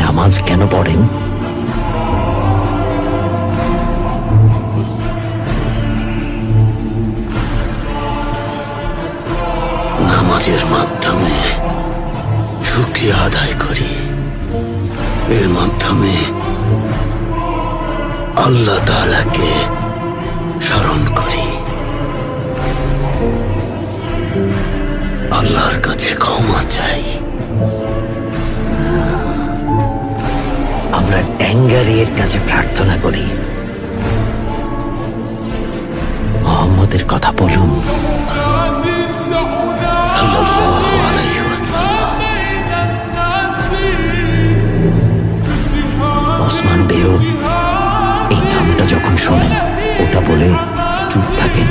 নামাজ কেন পড়েন? নামাজের মাধ্যমে শুকরিয়া আদায় করি, এর মাধ্যমে আল্লাহ তাআলাকে স্মরণ করি, আল্লাহর কাছে ক্ষমা চাই। আমরা ট্যাঙ্গারির কাছে প্রার্থনা করি, মুহাম্মদের কথা বলুন সাল্লাল্লাহু আলাইহি ওয়াসাল্লাম। ওসমান বেও এই নামটা যখন শোনেন, ওটা বলে চুপ থাকেন।